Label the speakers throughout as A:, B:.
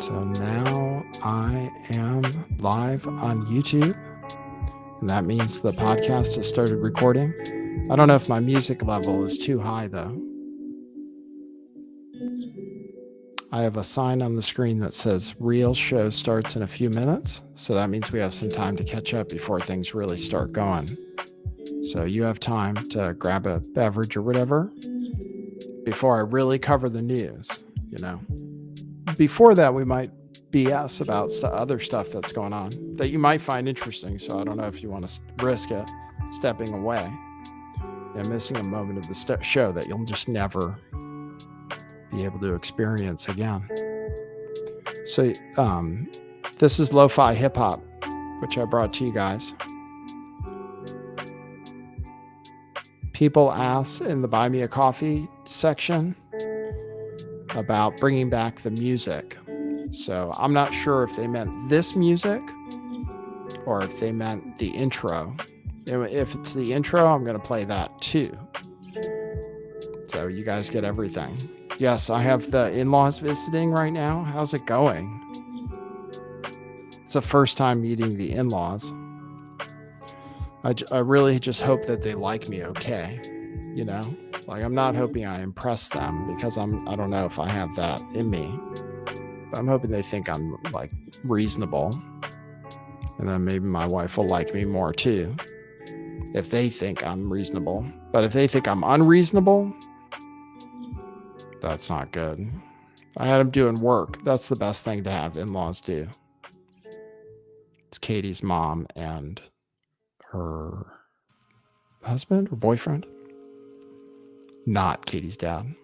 A: So now I am live on YouTube, and that means the podcast has started recording. I don't know if my music level is too high, though. I have a sign on the screen that says real show starts in a few minutes, so that means we have some time to catch up before things really start going. So you have time to grab a beverage or whatever before I really cover the news, Before that, we might BS about other stuff that's going on that you might find interesting. So I don't know if you want to risk it stepping away and missing a moment of the show that you'll just never be able to experience again. So this is lo-fi hip-hop, which I brought to you guys. People asked in the Buy Me a Coffee section about bringing back the music. So I'm not sure if they meant this music or if they meant the intro. If it's the intro, I'm going to play that too. So you guys get everything. Yes, I have the in-laws visiting right now. How's it going? It's the first time meeting the in-laws. I really just hope that they like me okay, Like, I'm not hoping I impress them because I don't know if I have that in me. But I'm hoping they think I'm, like, reasonable. And then maybe my wife will like me more, too, if they think I'm reasonable. But if they think I'm unreasonable, that's not good. I had them doing work. That's the best thing to have in-laws do. It's Katie's mom and her husband or boyfriend. Not Katie's dad.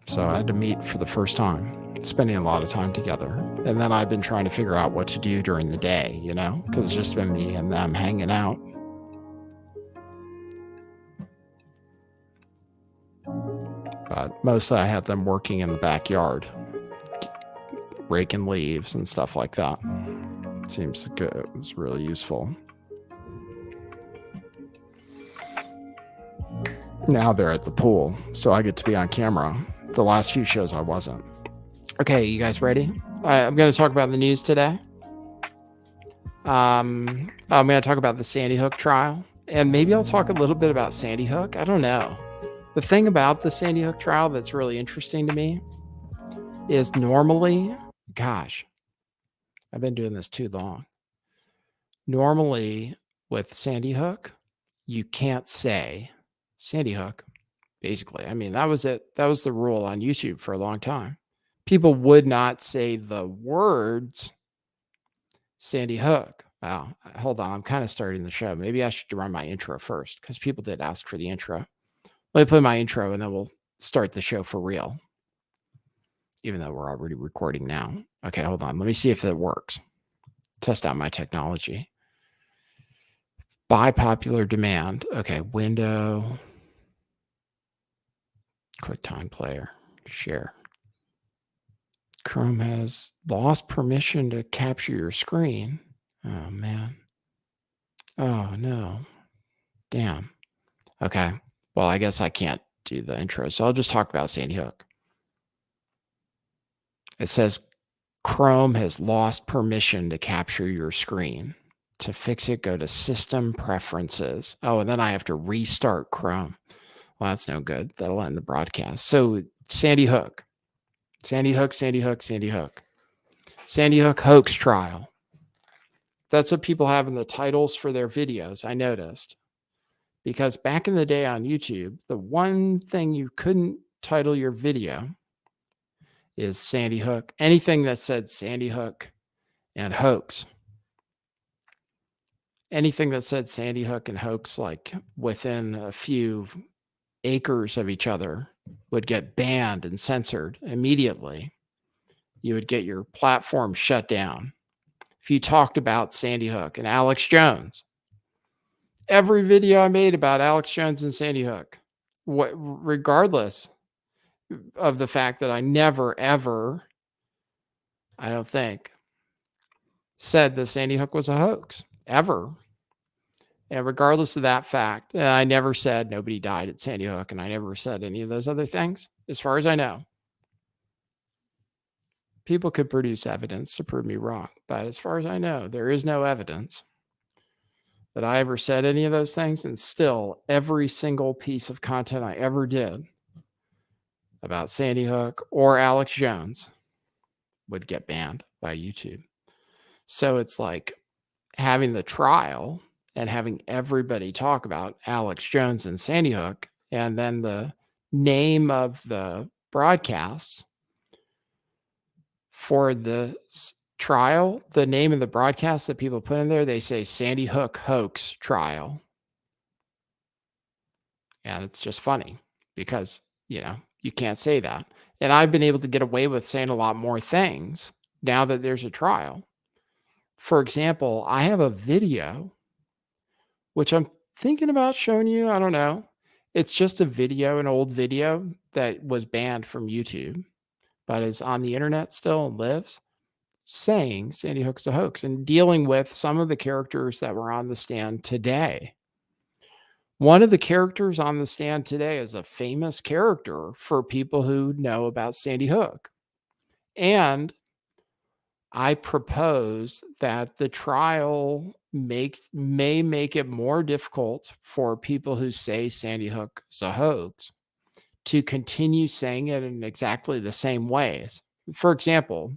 A: So I had to meet for the first time, spending a lot of time together. And then I've been trying to figure out what to do during the day, because it's just been me and them hanging out. But mostly I had them working in the backyard, raking leaves and stuff like that. It seems good. It was really useful. Now they're at the pool, so I get to be on camera. The last few shows I wasn't. Okay, you guys ready? I'm going to talk about the news today. I'm going to talk about the Sandy Hook trial, and maybe I'll talk a little bit about Sandy Hook. I don't know. The thing about the Sandy Hook trial that's really interesting to me is normally, gosh, I've been doing this too long. Normally with Sandy Hook, you can't say Sandy Hook, basically. I mean, that was it. That was the rule on YouTube for a long time. People would not say the words Sandy Hook. Wow, hold on. I'm kind of starting the show. Maybe I should run my intro first because people did ask for the intro. Let me play my intro and then we'll start the show for real, even though we're already recording now. Okay, hold on. Let me see if it works. Test out my technology. By popular demand. Okay, window. QuickTime Player. Share. Chrome has lost permission to capture your screen. Oh, man. Oh, no. Damn. Okay. Well, I guess I can't do the intro, so I'll just talk about Sandy Hook. It says Chrome has lost permission to capture your screen. To fix it, go to System Preferences. Oh, and then I have to restart Chrome. Well, that's no good. That'll end the broadcast. So Sandy Hook. Sandy Hook, Sandy Hook, Sandy Hook. Sandy Hook hoax trial. That's what people have in the titles for their videos, I noticed. Because back in the day on YouTube, the one thing you couldn't title your video is Sandy Hook. Anything that said Sandy Hook and hoax. Anything that said Sandy Hook and hoax, like within a few acres of each other, would get banned and censored immediately. You would get your platform shut down. If you talked about Sandy Hook and Alex Jones, every video I made about Alex Jones and Sandy Hook, regardless of the fact that I never, ever, I don't think, said that Sandy Hook was a hoax, ever. And regardless of that fact, I never said nobody died at Sandy Hook, and I never said any of those other things, as far as I know. People could produce evidence to prove me wrong, but as far as I know, there is no evidence that I ever said any of those things, and still every single piece of content I ever did about Sandy Hook or Alex Jones would get banned by YouTube. So it's like having the trial and having everybody talk about Alex Jones and Sandy Hook, and then the name of the broadcasts for the trial, the name of the broadcast that people put in there, they say Sandy Hook hoax trial. And it's just funny because, you can't say that. And I've been able to get away with saying a lot more things now that there's a trial. For example, I have a video, which I'm thinking about showing you. I don't know. It's just a video, an old video that was banned from YouTube, but is on the internet still and lives, saying Sandy Hook's a hoax and dealing with some of the characters that were on the stand today. One of the characters on the stand today is a famous character for people who know about Sandy Hook. And I propose that the trial may make it more difficult for people who say Sandy Hook is a hoax to continue saying it in exactly the same ways. For example,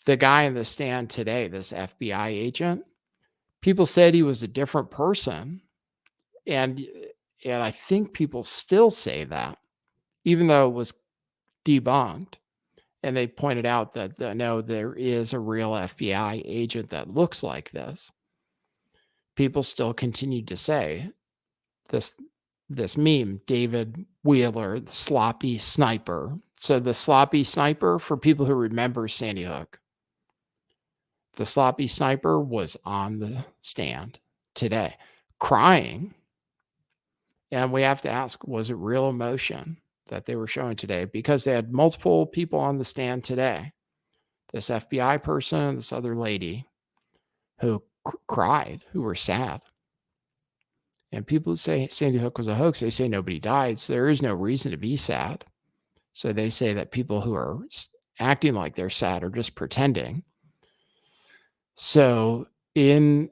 A: the guy in the stand today, this FBI agent, people said he was a different person. And I think people still say that, even though it was debunked. And they pointed out that no, there is a real FBI agent that looks like this. People still continue to say this meme, David Wheeler, the sloppy sniper. So the sloppy sniper, for people who remember Sandy Hook, the sloppy sniper was on the stand today crying. And we have to ask, was it real emotion that they were showing today? Because they had multiple people on the stand today. This FBI person, this other lady who cried, who were sad. And people who say Sandy Hook was a hoax, they say nobody died, so there is no reason to be sad. So they say that people who are acting like they're sad are just pretending. So in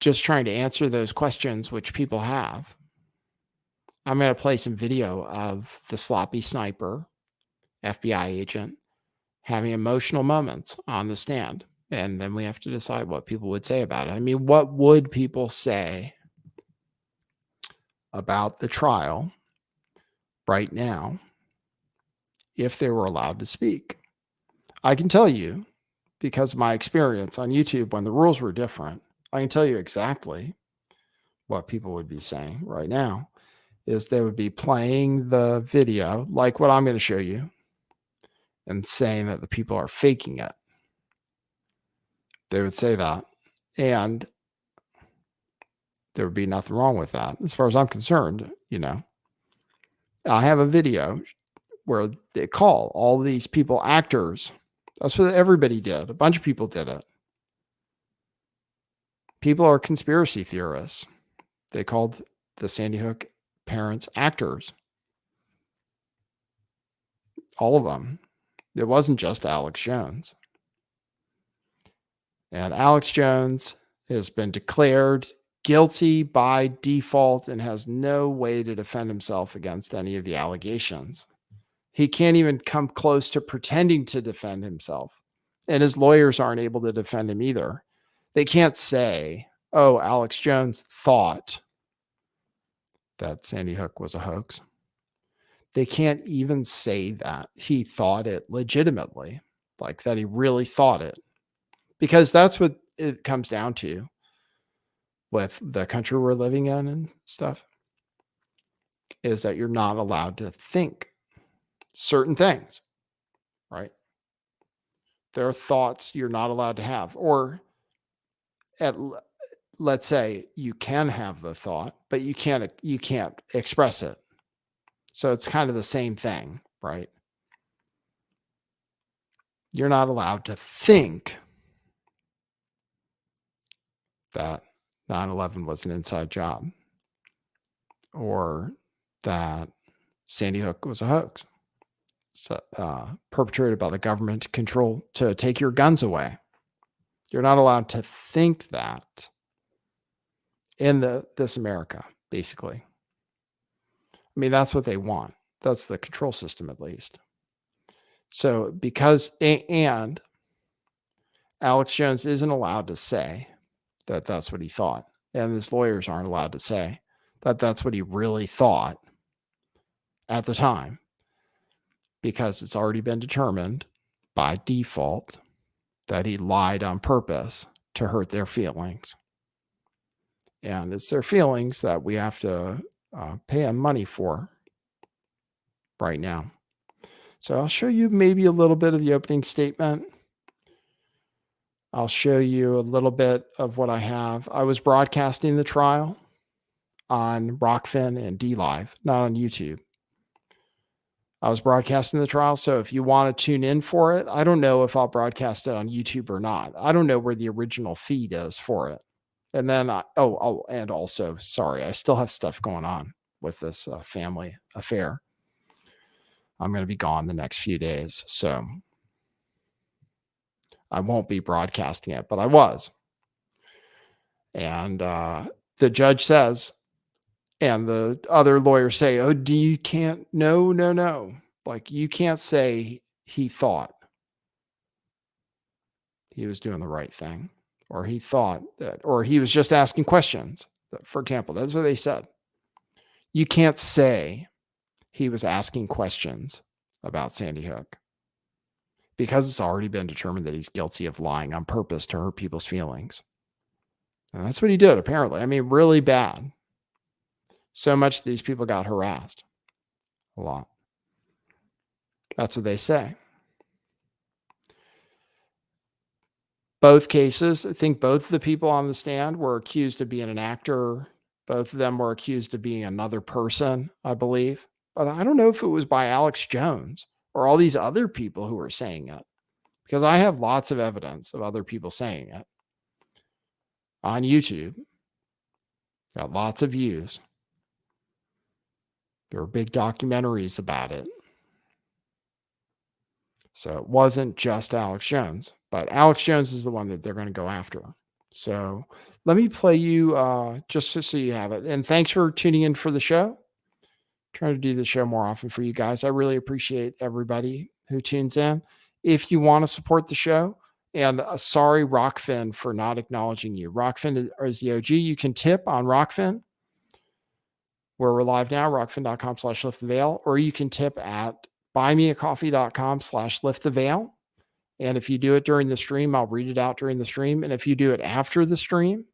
A: just trying to answer those questions which people have, I'm going to play some video of the sloppy sniper, FBI agent, having emotional moments on the stand. And then we have to decide what people would say about it. I mean, what would people say about the trial right now if they were allowed to speak? I can tell you, because of my experience on YouTube when the rules were different, I can tell you exactly what people would be saying right now. Is they would be playing the video like what I'm going to show you and saying that the people are faking it. They would say that. And there would be nothing wrong with that. As far as I'm concerned, I have a video where they call all these people actors. That's what everybody did. A bunch of people did it. People are conspiracy theorists. They called the Sandy Hook parents actors. All of them. It wasn't just Alex Jones. And Alex Jones has been declared guilty by default and has no way to defend himself against any of the allegations. He can't even come close to pretending to defend himself. And his lawyers aren't able to defend him either. They can't say, oh, Alex Jones thought that Sandy Hook was a hoax. They can't even say that he thought it legitimately, like that he really thought it. Because that's what it comes down to with the country we're living in and stuff, is that you're not allowed to think certain things, right? There are thoughts you're not allowed to have, or let's say you can have the thought, but you can't express it. So it's kind of the same thing, right? You're not allowed to think that 9/11 was an inside job or that Sandy Hook was a hoax. perpetrated by the government to take your guns away. You're not allowed to think that in this America, basically. I mean, that's what they want. That's the control system, at least. So and Alex Jones isn't allowed to say that that's what he thought. And his lawyers aren't allowed to say that that's what he really thought at the time, because it's already been determined by default that he lied on purpose to hurt their feelings. And it's their feelings that we have to pay him money for right now. So I'll show you maybe a little bit of the opening statement. I'll show you a little bit of what I have. I was broadcasting the trial on Rockfin and DLive, not on YouTube. I was broadcasting the trial, so if you want to tune in for it, I don't know if I'll broadcast it on YouTube or not. I don't know where the original feed is for it. And then, and also, sorry, I still have stuff going on with this family affair. I'm going to be gone the next few days, so I won't be broadcasting it, but I was. And the judge says, and the other lawyers say, oh, you can't, no. Like, you can't say he thought he was doing the right thing, or he thought that, or he was just asking questions. For example, that's what they said. You can't say he was asking questions about Sandy Hook, because it's already been determined that he's guilty of lying on purpose to hurt people's feelings. And that's what he did, apparently. I mean, really bad. So much that these people got harassed a lot. That's what they say. Both cases, I think both of the people on the stand were accused of being an actor. Both of them were accused of being another person, I believe. But I don't know if it was by Alex Jones or all these other people who were saying it, because I have lots of evidence of other people saying it on YouTube. Got lots of views. There were big documentaries about it. So it wasn't just Alex Jones, but Alex Jones is the one that they're going to go after. So let me play you just so you have it. And thanks for tuning in for the show. Trying to do the show more often for you guys. I really appreciate everybody who tunes in. If you want to support the show, and sorry, Rockfin, for not acknowledging you. Rockfin is the OG. You can tip on Rockfin, where we're live now, rockfin.com/lifttheveil, or you can tip at buymeacoffee.com/lifttheveil. And if you do it during the stream, I'll read it out during the stream. And if you do it after the stream,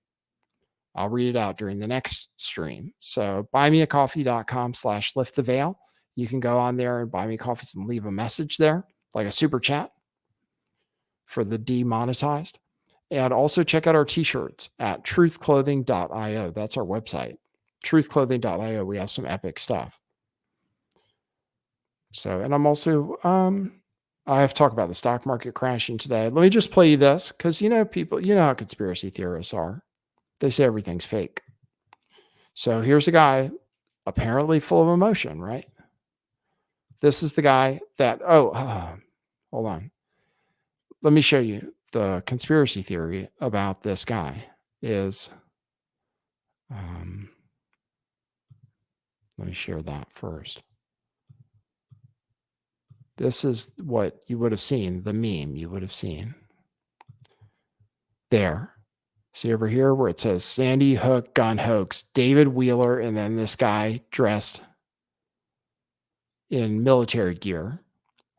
A: I'll read it out during the next stream. So buymeacoffee.com/lifttheveil. You can go on there and buy me coffees and leave a message there, like a super chat for the demonetized. And also check out our t-shirts at truthclothing.io. That's our website. Truthclothing.io. We have some epic stuff. So, and I'm also, I have to talk about the stock market crashing today. Let me just play you this, because, people, how conspiracy theorists are. They say everything's fake. So here's a guy apparently full of emotion, right? This is the guy that, hold on. Let me show you the conspiracy theory about this guy is, let me share that first. This is what you would have seen, the meme you would have seen there. See over here where it says Sandy Hook gun hoax, David Wheeler, and then this guy dressed in military gear,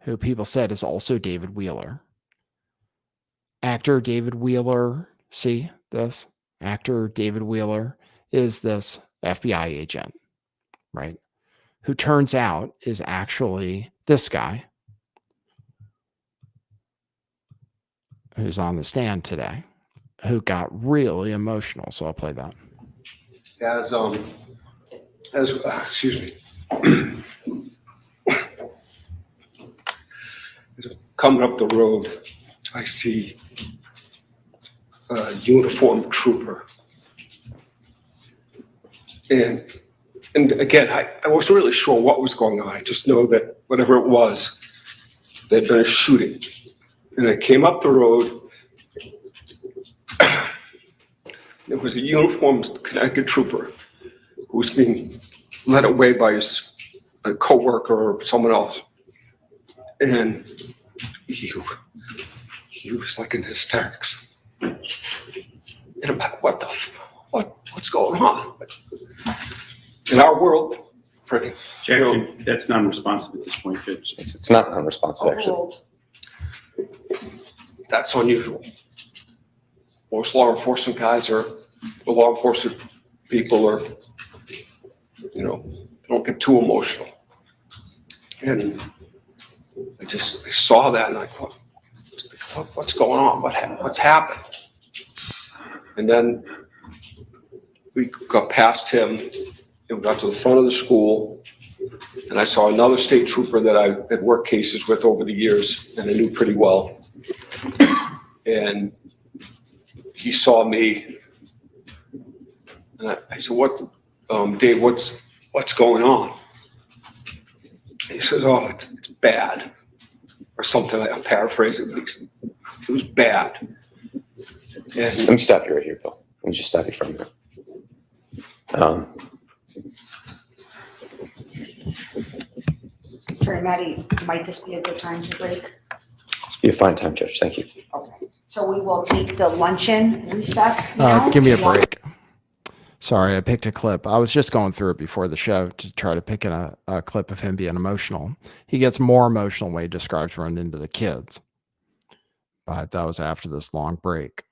A: who people said is also David Wheeler. Actor David Wheeler, see this? Actor David Wheeler is this FBI agent, right? Who turns out is actually this guy who's on the stand today, who got really emotional. So I'll play that.
B: Excuse me. As I'm coming up the road, I see a uniformed trooper. And again, I wasn't really sure what was going on. I just know that whatever it was there'd been a shooting. And I came up the road. There was a uniformed Connecticut trooper who was being led away by a coworker or someone else. And he was like in hysterics. And I'm like, what's going on? In our world, freaking.
C: Objection. That's non-responsive at this point, Judge.
D: It's not non-responsive, actually.
E: Overruled.
B: That's unusual. Most law enforcement guys the law enforcement people are, don't get too emotional. And I saw that and I thought, what's going on? What's happened? And then we got past him and we got to the front of the school, and I saw another state trooper that I had worked cases with over the years and I knew pretty well. And he saw me, and I said, Dave, what's going on? And he says, oh, it's bad, or something like, I'm paraphrasing, but it was bad. And
D: Let me stop you right here, Bill. Let me just stop you for a minute.
E: Attorney Matty, might this be a good time to break?
D: It's be a fine time, Judge. Thank you.
E: Okay. So we will take the luncheon recess now.
A: Give me a break. Sorry, I picked a clip. I was just going through it before the show to try to pick a clip of him being emotional. He gets more emotional when he describes running into the kids. But that was after this long break.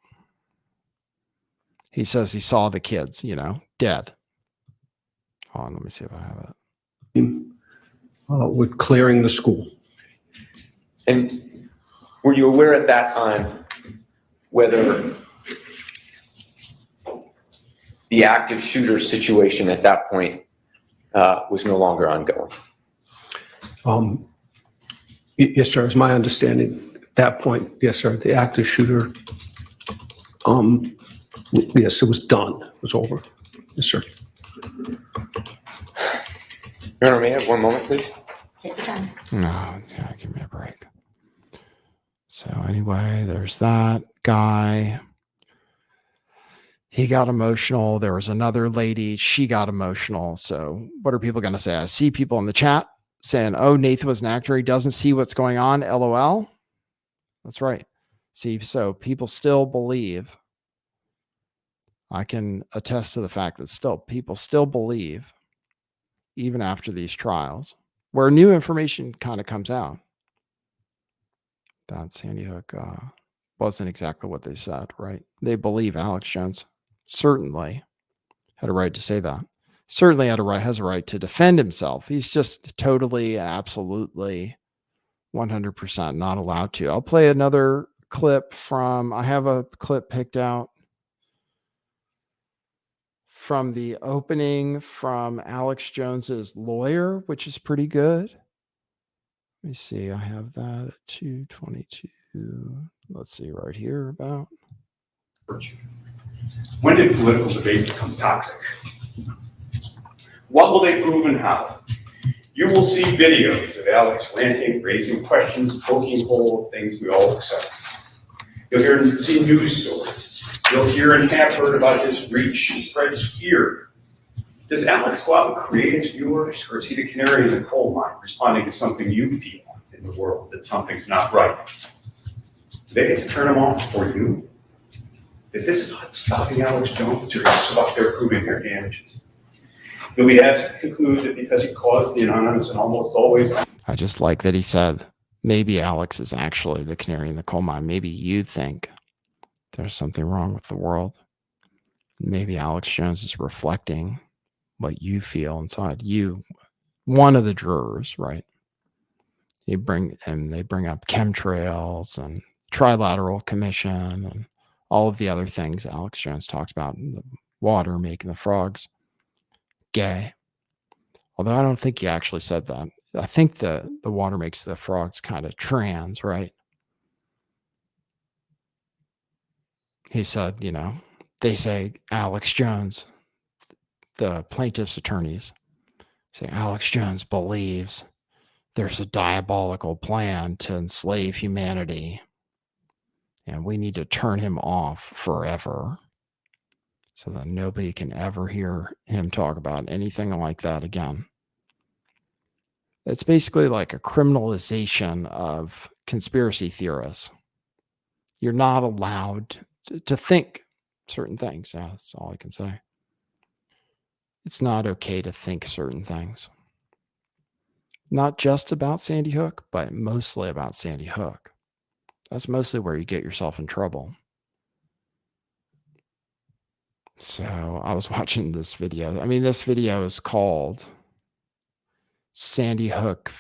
A: He says he saw the kids, dead. Hold on, let me see if I have it.
B: with clearing the school.
D: And were you aware at that time whether the active shooter situation at that point was no longer ongoing?
B: Yes, sir. It's my understanding at that point. Yes, sir. The active shooter. Yes, it was done. It was over. Yes, sir.
D: Your Honor, may I have 1 moment, please?
E: Take your time.
A: No, yeah, give me a break. So anyway, there's that guy. He got emotional. There was another lady. She got emotional. So what are people going to say? I see people in the chat saying, oh, Nathan was an actor. He doesn't see what's going on. LOL. That's right. See, so people still believe. I can attest to the fact that people still believe, even after these trials, where new information kind of comes out, that Sandy Hook wasn't exactly what they said, right? They believe Alex Jones certainly had a right to say that. Certainly has a right to defend himself. He's just totally, absolutely, 100% not allowed to. I'll play another clip I have a clip picked out from the opening from Alex Jones's lawyer, which is pretty good. Let me see. I have that at 2:22. Let's see right here about.
C: When did political debate become toxic? What will they prove and how? You will see videos of Alex ranting, raising questions, poking holes at things we all accept. You'll hear and see news stories. You'll hear and have heard about his reach. He spreads fear. Does Alex go out and create his viewers, or is he the canary in the coal mine, responding to something you feel in the world, that something's not right? Do they get to turn him off for you? Is this not stopping Alex Jones, or is this about their proving their damages? You'll be asked to conclude that because he caused the anonymous and almost always.
A: I just like that he said, maybe Alex is actually the canary in the coal mine. Maybe you think there's something wrong with the world. Maybe Alex Jones is reflecting what you feel inside you. One of the jurors, right? They bring up chemtrails and trilateral commission and all of the other things Alex Jones talks about, the water making the frogs gay. Although I don't think he actually said that. I think the water makes the frogs kind of trans, right? He said, they say Alex Jones, the plaintiff's attorneys say Alex Jones believes there's a diabolical plan to enslave humanity, and we need to turn him off forever so that nobody can ever hear him talk about anything like that again. It's basically like a criminalization of conspiracy theorists. You're not allowed to think certain things. Yeah, that's all I can say. It's not okay to think certain things. Not just about Sandy Hook, but mostly about Sandy Hook. That's mostly where you get yourself in trouble. So I was watching this video. I mean, this video is called Sandy Hook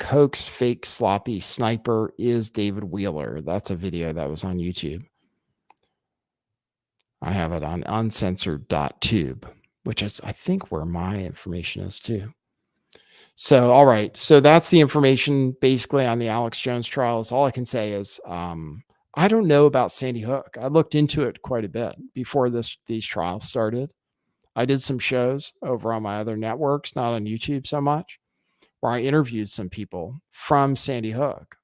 A: hoax fake sloppy sniper is David Wheeler. That's a video that was on YouTube. I have it on uncensored.tube, which is, I think, where my information is too. So, all right. So that's the information basically on the Alex Jones trials. All I can say is I don't know about Sandy Hook. I looked into it quite a bit before these trials started. I did some shows over on my other networks, not on YouTube so much, where I interviewed some people from Sandy Hook,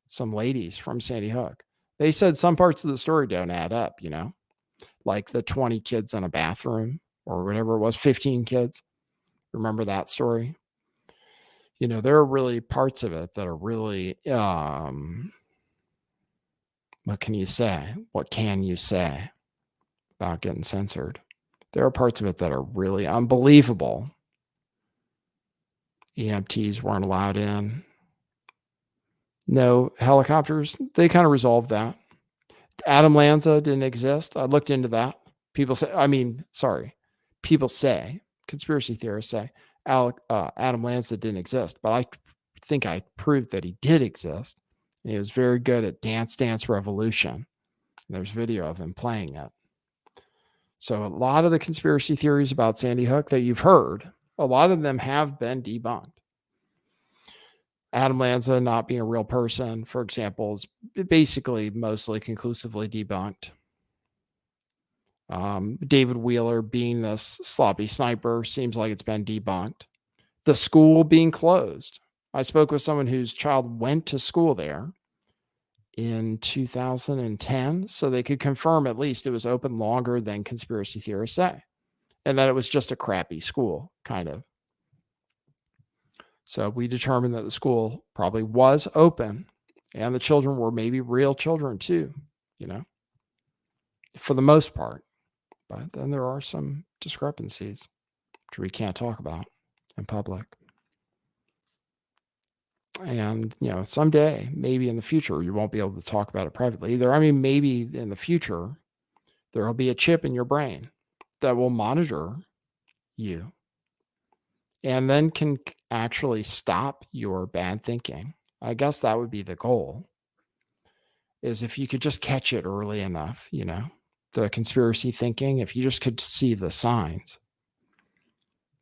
A: some ladies from Sandy Hook. They said some parts of the story don't add up, you know, like the 20 kids in a bathroom or whatever it was, 15 kids. Remember that story? You know, there are really parts of it that are really, what can you say? What can you say without getting censored? There are parts of it that are really unbelievable. EMTs weren't allowed in. No helicopters. They kind of resolved that. Adam Lanza didn't exist. I looked into that. People say, conspiracy theorists say, Adam Lanza didn't exist, but I think I proved that he did exist. And he was very good at Dance Dance Revolution. There's video of him playing it. So a lot of the conspiracy theories about Sandy Hook that you've heard, a lot of them have been debunked. Adam Lanza not being a real person, for example, is basically mostly conclusively debunked. David Wheeler being this sloppy sniper seems like it's been debunked. The school being closed. I spoke with someone whose child went to school there in 2010, so they could confirm at least it was open longer than conspiracy theorists say, and that it was just a crappy school, kind of. So we determined that the school probably was open, and the children were maybe real children too, you know, for the most part. But then there are some discrepancies, which we can't talk about in public. And, you know, someday, maybe in the future, you won't be able to talk about it privately either. I mean, maybe in the future, there will be a chip in your brain that will monitor you and then can actually stop your bad thinking. I guess that would be the goal, is if you could just catch it early enough, you know, the conspiracy thinking, if you just could see the signs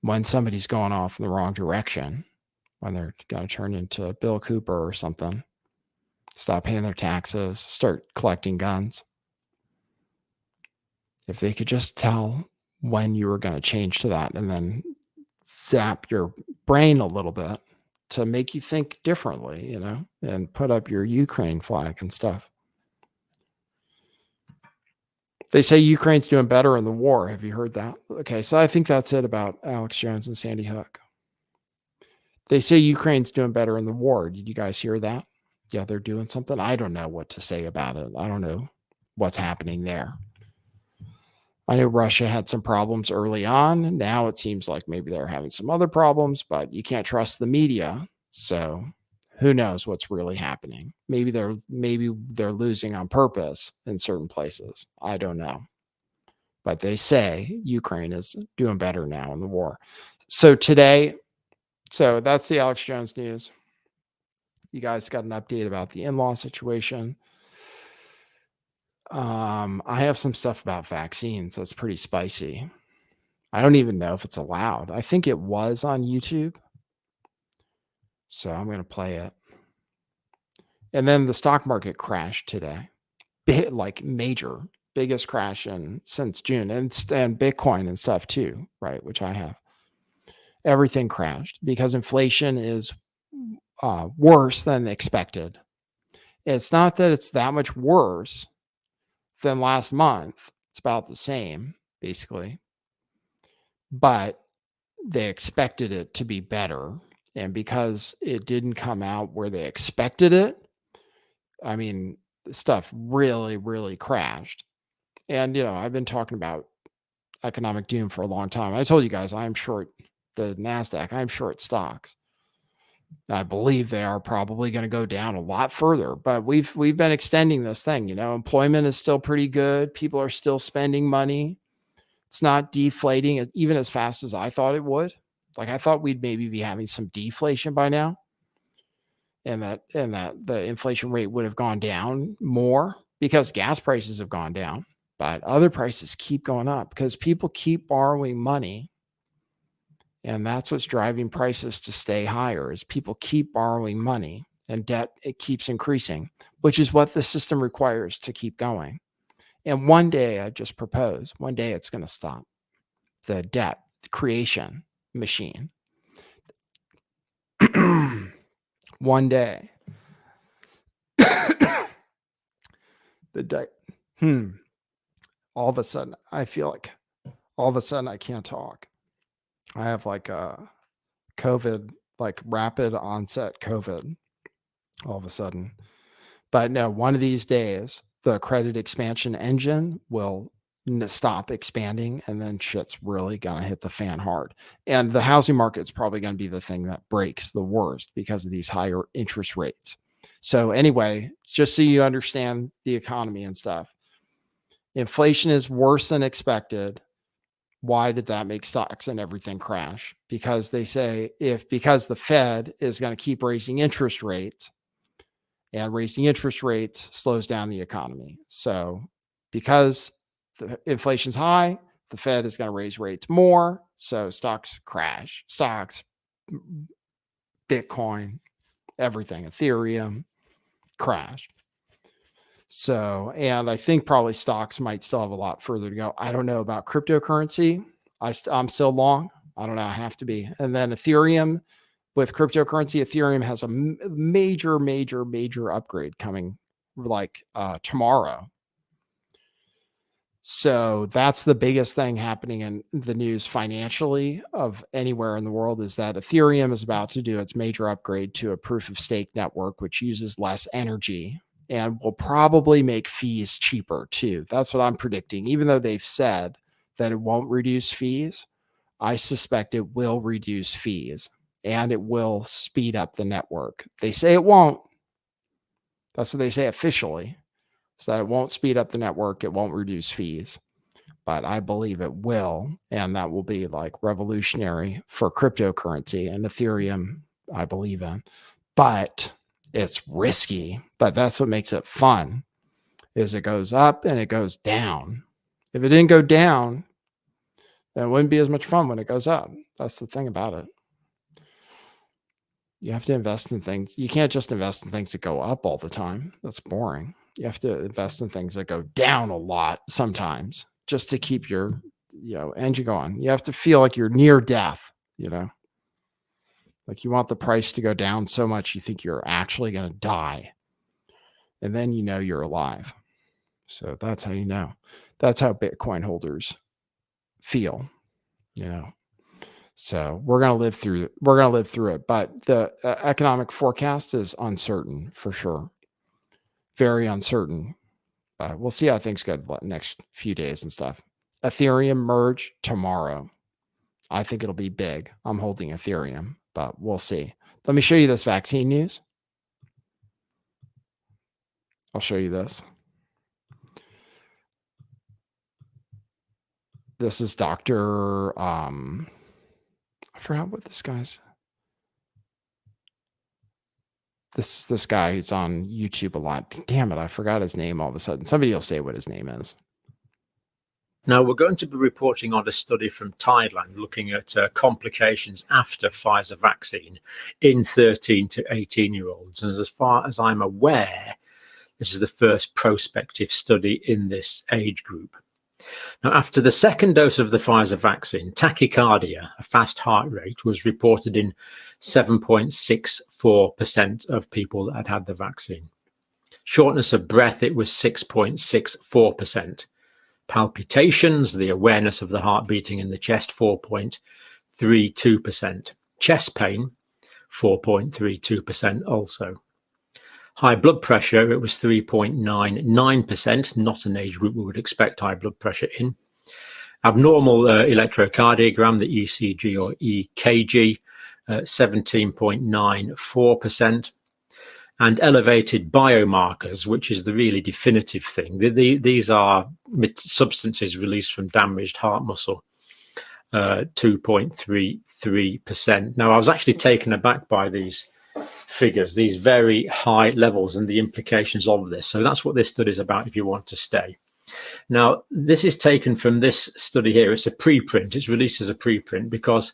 A: when somebody's going off in the wrong direction, when they're going to turn into Bill Cooper or something, stop paying their taxes, start collecting guns. If they could just tell when you were going to change to that and then zap your brain a little bit to make you think differently, you know, and put up your Ukraine flag and stuff. They say Ukraine's doing better in the war. Have you heard that? Okay, so I think that's it about Alex Jones and Sandy Hook. They say Ukraine's doing better in the war. Did you guys hear that? Yeah, they're doing something. I don't know what to say about it. I don't know what's happening there. I know Russia had some problems early on. Now it seems like maybe they're having some other problems, but you can't trust the media. So who knows what's really happening? Maybe they're losing on purpose in certain places. I don't know. But they say Ukraine is doing better now in the war. So that's the Alex Jones news. You guys got an update about the in-law situation. I have some stuff about vaccines that's pretty spicy. I don't even know if it's allowed. I think it was on YouTube. So I'm going to play it. And then the stock market crashed today. Like major, biggest crash since June. And Bitcoin and stuff too, right? Which I have. Everything crashed because inflation is worse than expected. It's not that it's that much worse than last month. It's about the same, basically. But they expected it to be better. And because it didn't come out where they expected it, I mean, the stuff really, really crashed. And, I've been talking about economic doom for a long time. I told you guys I'm short the NASDAQ, I'm short stocks. I believe they are probably going to go down a lot further, but we've been extending this thing. Employment is still pretty good. People are still spending money. It's not deflating even as fast as I thought it would. Like I thought we'd maybe be having some deflation by now, and that the inflation rate would have gone down more because gas prices have gone down, but other prices keep going up because people keep borrowing money. And that's what's driving prices to stay higher is people keep borrowing money and debt, it keeps increasing, which is what the system requires to keep going. And one day, I just propose, one day it's going to stop. The debt creation machine. One day. The debt. All of a sudden, I feel like all of a sudden I can't talk. I have like a COVID, like rapid onset COVID all of a sudden. But no, one of these days, the credit expansion engine will stop expanding and then shit's really going to hit the fan hard. And the housing market's probably going to be the thing that breaks the worst because of these higher interest rates. So anyway, just so you understand the economy and stuff, inflation is worse than expected. Why did that make stocks and everything crash? Because they say because the Fed is going to keep raising interest rates, and raising interest rates slows down the economy. So because the inflation's high, the Fed is going to raise rates more. So stocks crash. Stocks, Bitcoin, everything, Ethereum crash. So, and I think probably stocks might still have a lot further to go. I don't know about cryptocurrency. I'm still long. I don't know. I have to be. And then Ethereum, with cryptocurrency, Ethereum has a major upgrade coming like tomorrow. So that's the biggest thing happening in the news financially of anywhere in the world is that Ethereum is about to do its major upgrade to a proof of stake network, which uses less energy and will probably make fees cheaper too. That's what I'm predicting. Even though they've said that it won't reduce fees, I suspect it will reduce fees and it will speed up the network. They say it won't. That's what they say officially. So that it won't speed up the network. It won't reduce fees, but I believe it will. And that will be like revolutionary for cryptocurrency and Ethereum, I believe in. But it's risky, but that's what makes it fun is it goes up and it goes down. If it didn't go down, then it wouldn't be as much fun when it goes up. That's the thing about it. You have to invest in things. You can't just invest in things that go up all the time. That's boring. You have to invest in things that go down a lot sometimes just to keep your, engine going. You have to feel like you're near death, like you want the price to go down so much you think you're actually going to die. And then you're alive. So that's how you know. That's how Bitcoin holders feel, So we're going to live through it. But the economic forecast is uncertain for sure. Very uncertain. We'll see how things go the next few days and stuff. Ethereum merge tomorrow. I think it'll be big. I'm holding Ethereum, but we'll see. Let me show you this vaccine news. I'll show you this. This is Dr. I forgot what this guy's. This guy who's on YouTube a lot. Damn it, I forgot his name all of a sudden. Somebody will say what his name is.
F: Now, we're going to be reporting on a study from Thailand looking at complications after Pfizer vaccine in 13 to 18-year-olds. And as far as I'm aware, this is the first prospective study in this age group. Now, after the second dose of the Pfizer vaccine, tachycardia, a fast heart rate, was reported in 7.64% of people that had had the vaccine. Shortness of breath, it was 6.64%. Palpitations, the awareness of the heart beating in the chest, 4.32%. Chest pain, 4.32% also. High blood pressure, it was 3.99%, not an age group we would expect high blood pressure in. Abnormal electrocardiogram, the ECG or EKG, 17.94%. And elevated biomarkers, which is the really definitive thing. These are substances released from damaged heart muscle, 2.33%. Now, I was actually taken aback by these figures, these very high levels and the implications of this. So that's what this study is about if you want to stay. Now, this is taken from this study here. It's a preprint. It's released as a preprint because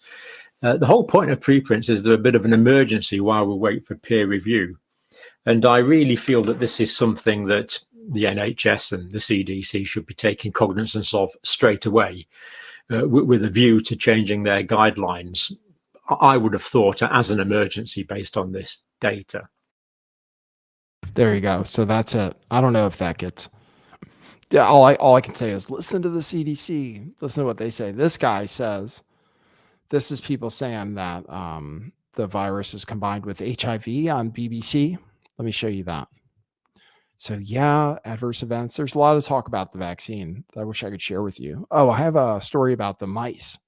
F: the whole point of preprints is they're a bit of an emergency while we wait for peer review. And I really feel that this is something that the NHS and the CDC should be taking cognizance of straight away with a view to changing their guidelines. I would have thought as an emergency based on this data.
A: There you go. So that's it. I don't know if that gets. Yeah, all I can say is listen to the CDC. Listen to what they say. This guy says this is people saying that the virus is combined with HIV on BBC. Let me show you that. So yeah, adverse events. There's a lot of talk about the vaccine that I wish I could share with you. Oh, I have a story about the mice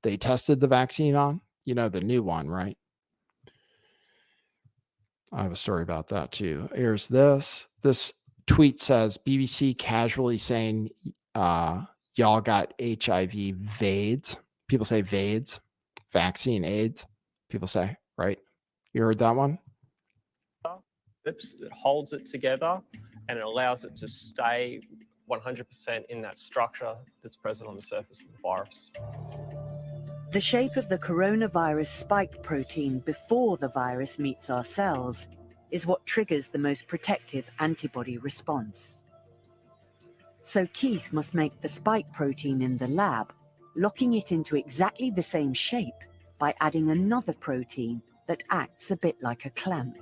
A: they tested the vaccine on. You know, the new one, right? I have a story about that too. Here's this. This tweet says BBC casually saying y'all got HIV VAIDS. People say VAIDS, vaccine AIDS. People say, right? You heard that one?
G: It holds it together and it allows it to stay 100% in that structure that's present on the surface of the virus.
H: The shape of the coronavirus spike protein before the virus meets our cells is what triggers the most protective antibody response. So Keith must make the spike protein in the lab, locking it into exactly the same shape by adding another protein that acts a bit like a clamp.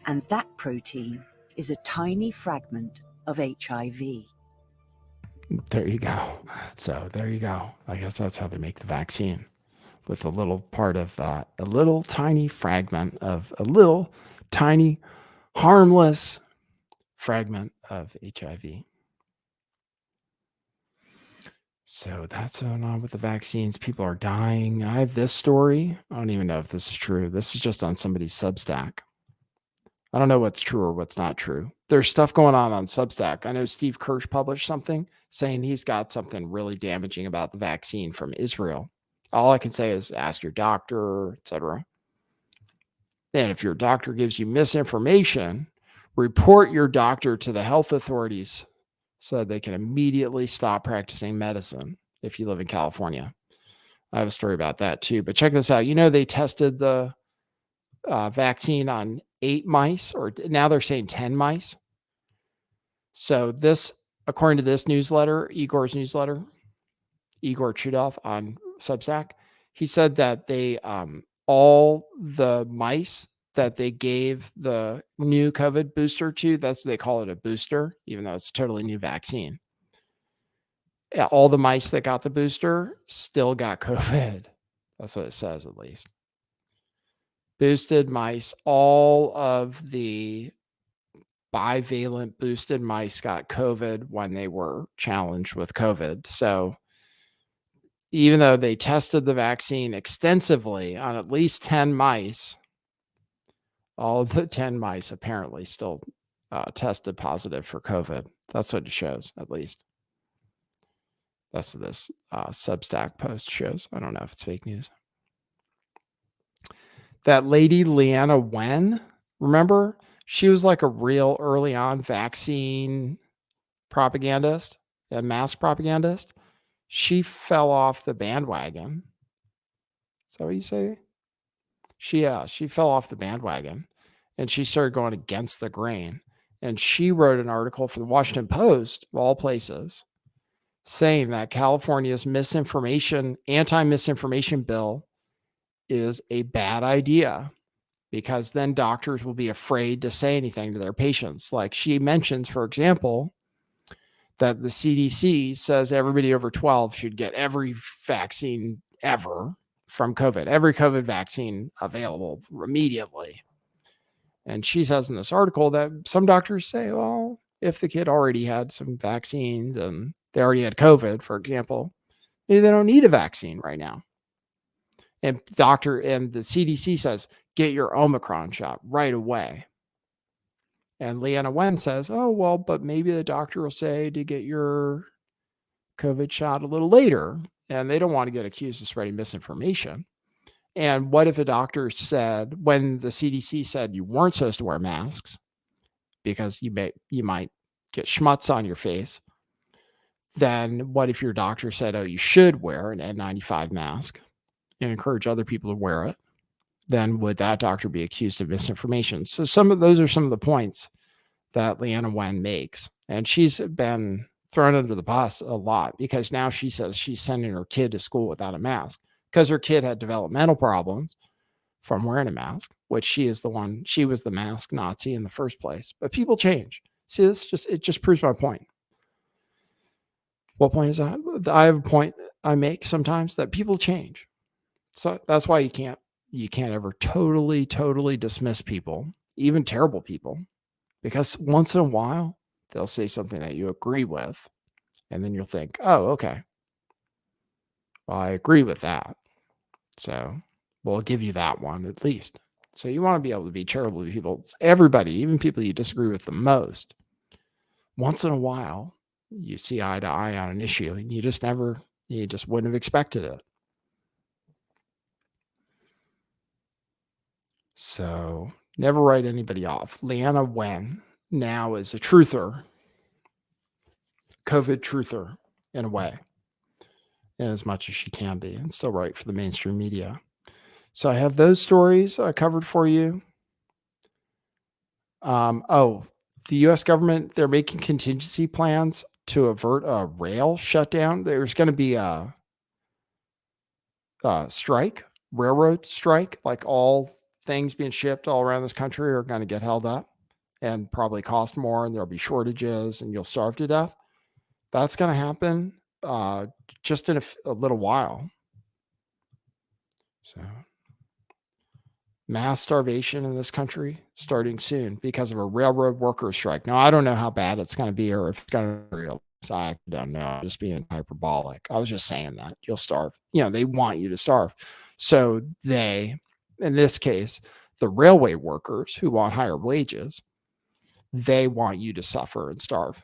H: And that protein is a tiny fragment of HIV.
A: There you go. So there you go. I guess that's how they make the vaccine, with a little part of a little tiny fragment of a little tiny harmless fragment of HIV. So that's going on with the vaccines. People are dying. I have this story. I don't even know if this is true. This is just on somebody's Substack. I don't know what's true or what's not true. There's stuff going on Substack. I know Steve Kirsch published something saying he's got something really damaging about the vaccine from Israel. All I can say is ask your doctor, etc. And if your doctor gives you misinformation, report your doctor to the health authorities so that they can immediately stop practicing medicine if you live in California. I have a story about that too. But check this out. You know, they tested the vaccine on 8 mice, or now they're saying 10 mice. So this, according to this newsletter, Igor's newsletter, Igor Chudov on Substack, he said that they all the mice that they gave the new COVID booster to, that's what they call it, a booster, even though it's a totally new vaccine. Yeah, all the mice that got the booster still got COVID. That's what it says, at least. Boosted mice, all of the bivalent boosted mice got COVID when they were challenged with COVID. So even though they tested the vaccine extensively on at least 10 mice, all of the 10 mice apparently still tested positive for COVID. That's what it shows, at least. That's what this Substack post shows. I don't know if it's fake news. That lady, Leanna Wen, remember? She was like a real early on vaccine propagandist, a mask propagandist. She fell off the bandwagon. Is that what you say? She fell off the bandwagon and she started going against the grain. And she wrote an article for the Washington Post, of all places, saying that California's anti-misinformation bill is a bad idea because then doctors will be afraid to say anything to their patients. Like she mentions, for example, that the CDC says everybody over 12 should get every vaccine ever from COVID, every COVID vaccine available immediately. And she says in this article that some doctors say, well, if the kid already had some vaccines and they already had COVID, for example, maybe they don't need a vaccine right now. And the CDC says, get your Omicron shot right away. And Leanna Wen says, oh, well, but maybe the doctor will say to get your COVID shot a little later. And they don't want to get accused of spreading misinformation. And what if a doctor said, when the CDC said you weren't supposed to wear masks because you might get schmutz on your face, then what if your doctor said, oh, you should wear an N95 mask and encourage other people to wear it? Then would that doctor be accused of misinformation? So those are some of the points that Leanna Wen makes. And she's been thrown under the bus a lot because now she says she's sending her kid to school without a mask because her kid had developmental problems from wearing a mask, which she was the mask Nazi in the first place. But people change. See, it just proves my point. What point is that? I have a point I make sometimes that people change. So that's why you can't ever totally dismiss people, even terrible people, because once in a while they'll say something that you agree with, and then you'll think, oh, okay, well, I agree with that, so we'll give you that one at least. So you want to be able to be charitable to people, everybody, even people you disagree with the most. Once in a while, you see eye to eye on an issue, and you just wouldn't have expected it. So never write anybody off. Leanna Wen now is a truther, COVID truther in a way, in as much as she can be, and still write for the mainstream media. So I have those stories I covered for you. The U.S. government, they're making contingency plans to avert a rail shutdown. There's going to be a railroad strike, like all things being shipped all around this country are going to get held up and probably cost more, and there'll be shortages and you'll starve to death. That's going to happen just in a little while. So mass starvation in this country starting soon because of a railroad workers strike. Now, I don't know how bad it's going to be or if it's going to be real. I don't know. I'm just being hyperbolic. I was just saying that you'll starve. They want you to starve. So in this case, the railway workers who want higher wages, they want you to suffer and starve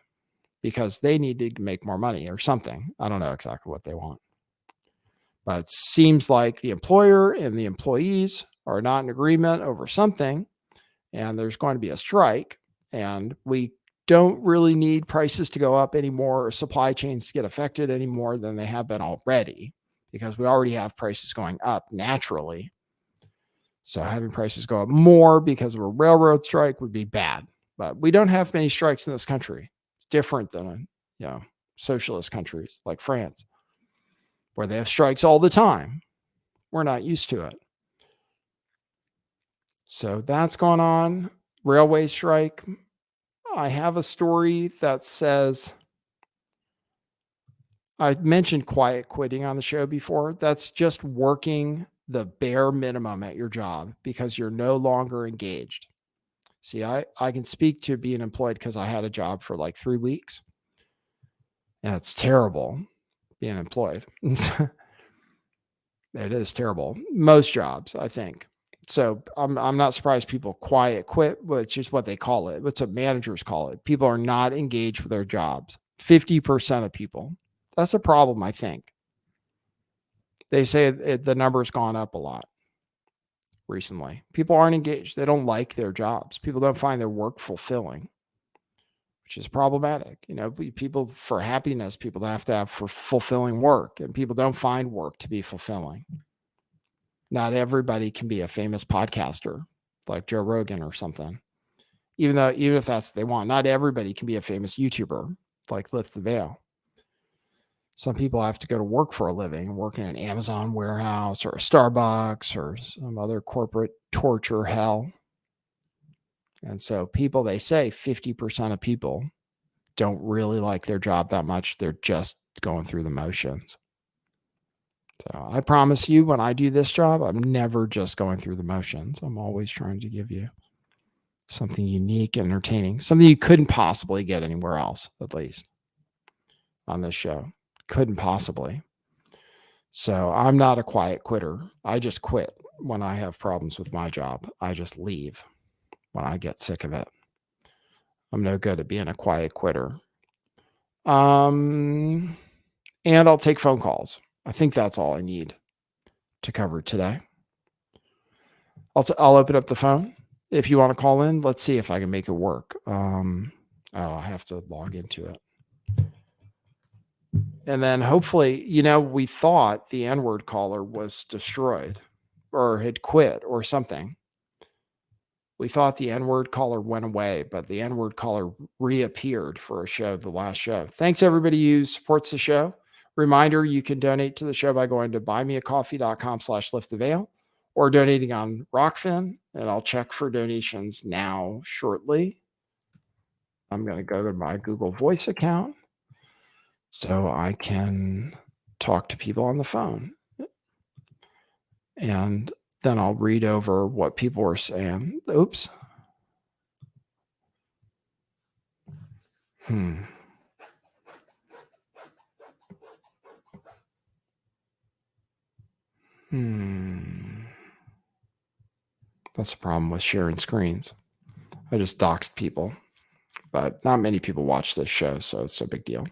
A: because they need to make more money or something. I don't know exactly what they want. But it seems like the employer and the employees are not in agreement over something, and there's going to be a strike, and we don't really need prices to go up anymore or supply chains to get affected any more than they have been already, because we already have prices going up naturally. So having prices go up more because of a railroad strike would be bad. But we don't have many strikes in this country. It's different than socialist countries like France, where they have strikes all the time. We're not used to it. So that's going on. Railway strike. I have a story that says, I mentioned quiet quitting on the show before. That's just working the bare minimum at your job because you're no longer engaged. See, I can speak to being employed because I had a job for like 3 weeks. And it's terrible being employed. It is terrible. Most jobs, I think. So I'm not surprised people quiet quit, which is what they call it. It's what managers call it. People are not engaged with their jobs. 50% of people. That's a problem, I think. They say the number's gone up a lot recently. People aren't engaged. They don't like their jobs. People don't find their work fulfilling, which is problematic. People, for happiness, people have to have for fulfilling work, and people don't find work to be fulfilling. Not everybody can be a famous podcaster like Joe Rogan or something. Even if that's what they want, not everybody can be a famous YouTuber like Lift the Veil. Some people have to go to work for a living, work in an Amazon warehouse or a Starbucks or some other corporate torture hell. And so people, they say 50% of people don't really like their job that much. They're just going through the motions. So I promise you, when I do this job, I'm never just going through the motions. I'm always trying to give you something unique, entertaining, something you couldn't possibly get anywhere else, at least on this show. Couldn't possibly. So I'm not a quiet quitter. I just quit when I have problems with my job. I just leave when I get sick of it. I'm no good at being a quiet quitter. And I'll take phone calls. I think that's all I need to cover today. I'll open up the phone. If you want to call in, let's see if I can make it work. I have to log into it. And then hopefully, we thought the N-word caller was destroyed or had quit or something. We thought the N-word caller went away, but the N-word caller reappeared for a show, the last show. Thanks everybody who supports the show. Reminder, you can donate to the show by going to buymeacoffee.com/lifttheveil or donating on Rockfin, and I'll check for donations now shortly. I'm going to go to my Google Voice account so I can talk to people on the phone. And then I'll read over what people were saying. Oops. That's the problem with sharing screens. I just doxed people, but not many people watch this show, so it's no big deal.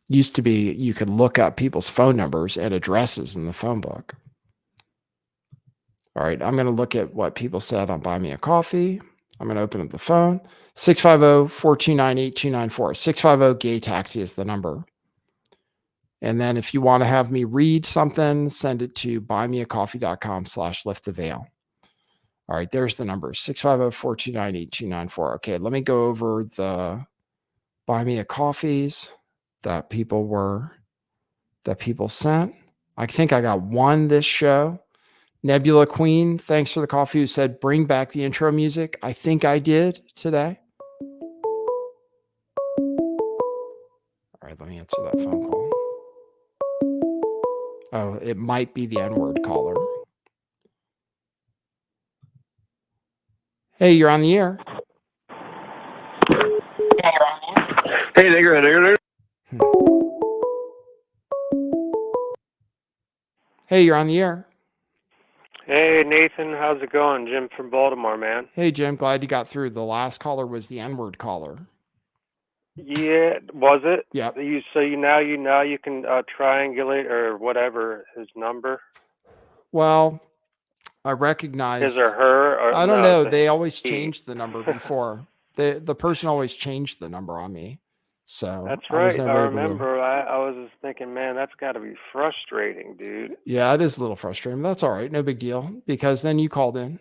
A: Used to be you could look up people's phone numbers and addresses in the phone book. All right, I'm going to look at what people said on Buy Me a Coffee. I'm going to open up the phone. 650-429-8294. 650-GAY TAXI is the number. And then if you want to have me read something, send it to buymeacoffee.com/lifttheveil. All right, there's the number, 650-429-8294. Okay, let me go over the Buy Me a Coffees that people sent. I think I got one this show. Nebula Queen, thanks for the coffee, who said, bring back the intro music. I think I did today. All right, let me answer that phone call. Oh, it might be the N-word caller. Hey, you're on the air.
I: Hey, nigger.
A: Hey, you're on the air.
I: Hey, Nathan, how's it going? Jim from Baltimore, man.
A: Hey, Jim, glad you got through. The last caller was the N-word caller.
I: Yeah, was it?
A: Yep.
I: Now you can triangulate or whatever his number.
A: Well, I recognize
I: his or her. Or
A: I don't know. They always
I: he.
A: changed the number before. The person always changed the number on me. So
I: that's
A: I was
I: right.
A: never
I: I
A: able to-
I: remember. I was just thinking, man, that's got to be frustrating, dude.
A: Yeah, it is a little frustrating. But that's all right. No big deal. Because then you called in.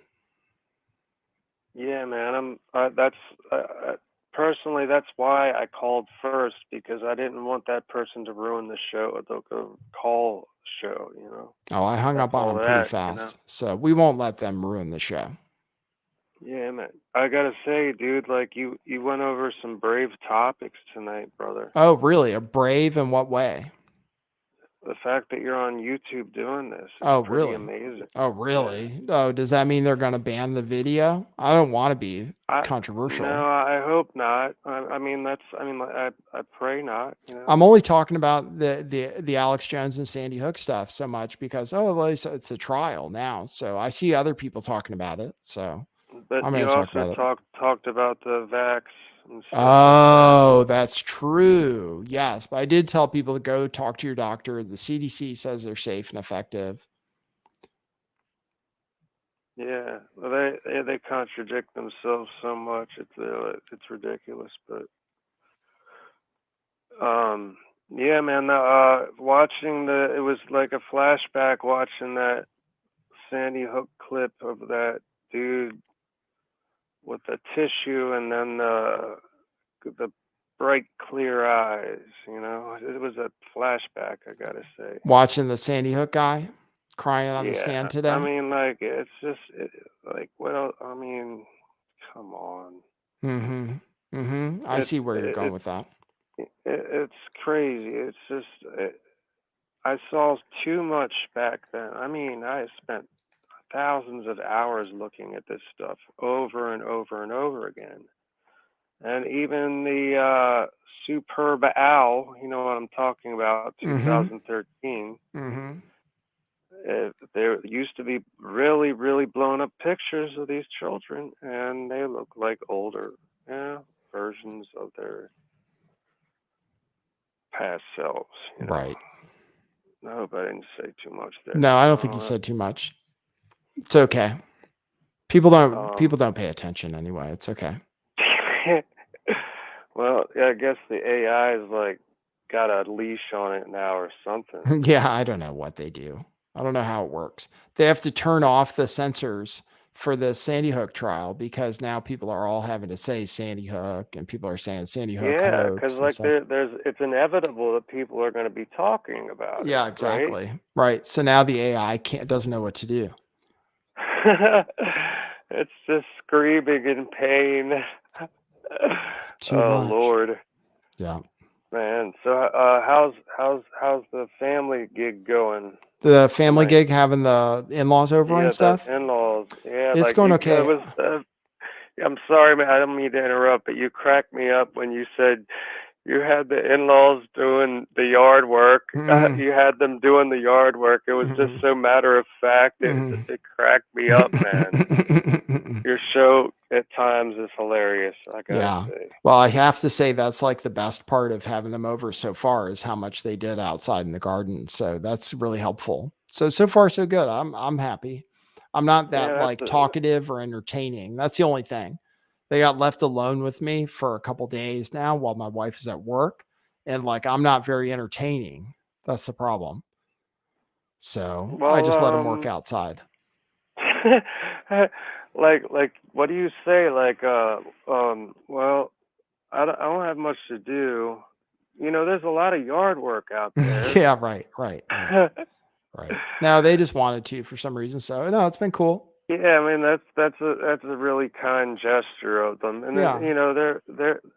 I: Yeah, man. Personally, that's why I called first, because I didn't want that person to ruin the show, the call show, you know.
A: Oh, I hung up on them pretty fast.
I: You know?
A: So we won't let them ruin the show.
I: Yeah, man. I gotta say, dude, like you went over some brave topics tonight, brother.
A: Oh, really? A brave in what way?
I: The fact that you're on YouTube doing this is pretty
A: really?
I: amazing.
A: Oh, really? Yeah. Oh, does that mean they're going to ban the video? I don't want to be controversial.
I: No, I hope not. I pray not. You know?
A: I'm only talking about the Alex Jones and Sandy Hook stuff so much because it's a trial now. So I see other people talking about it. So
I: but
A: I'm
I: you
A: talk about
I: also talked about the vax. And stuff
A: oh, like that. That's true. Yes, but I did tell people to go talk to your doctor. The CDC says they're safe and effective.
I: Yeah, well, they contradict themselves so much. It's ridiculous, but yeah, man. Watching it was like a flashback watching that Sandy Hook clip of that dude with the tissue and then the bright clear eyes. You know, it was a flashback. I gotta say.
A: Watching the Sandy Hook guy crying on the
I: Yeah,
A: stand
I: I
A: today.
I: mean, like it's just like what else? I mean, come on.
A: Mm-hmm. Mm-hmm. I see where you're going with that.
I: It's crazy. It's just I saw too much back then. I mean, I spent thousands of hours looking at this stuff over and over and over again. And even the Superb Owl, you know what I'm talking about,
A: Mm-hmm.
I: 2013.
A: Mm-hmm.
I: There used to be really, really blown up pictures of these children, and they look like older versions of their past selves. You know?
A: Right.
I: I hope I didn't say too much there.
A: No, I don't think you said too much. It's okay. People don't pay attention anyway. It's okay.
I: Well, yeah, I guess the AI is like got a leash on it now or something.
A: Yeah, I don't know what they do. I don't know how it works. They have to turn off the sensors for the Sandy Hook trial because now people are all having to say Sandy Hook and people are saying Sandy Hook
I: Yeah,
A: hoax
I: because
A: and
I: like
A: stuff.
I: it's inevitable that people are going to be talking about it.
A: Yeah, exactly. Right. So now the AI doesn't know what to do.
I: Right? It's just screaming in pain.
A: Too
I: Oh
A: much.
I: Lord,
A: Yeah.
I: man. So how's the family gig going?
A: The family
I: Tonight?
A: gig having the in-laws over and stuff.
I: The in-laws. Yeah,
A: It's
I: like
A: going
I: you,
A: okay.
I: it was. I'm sorry, man. I don't mean to interrupt, but you cracked me up when you said you had the in-laws doing the yard work.
A: Mhm.
I: You had them doing the yard work. It was just
A: Mhm.
I: so matter of fact.
A: Mhm.
I: It cracked me up, man. Your show at times is hilarious. I gotta
A: Yeah.
I: say.
A: Well, I have to say that's like the best part of having them over so far is how much they did outside in the garden. So that's really helpful. So far so good. I'm happy. I'm not that
I: Yeah,
A: like talkative or entertaining. That's the only thing. They got left alone with me for a couple days now while my wife is at work and like I'm not very entertaining. That's the problem. So I just let them work
I: well,
A: outside.
I: like what do you say? Like well, I don't have much to do. You know, there's a lot of yard work out there.
A: Yeah, right. Right. No, they just wanted to for some reason. So no, it's been cool.
I: Yeah, I mean that's a really kind gesture of them. And then,
A: Yeah.
I: you know, they're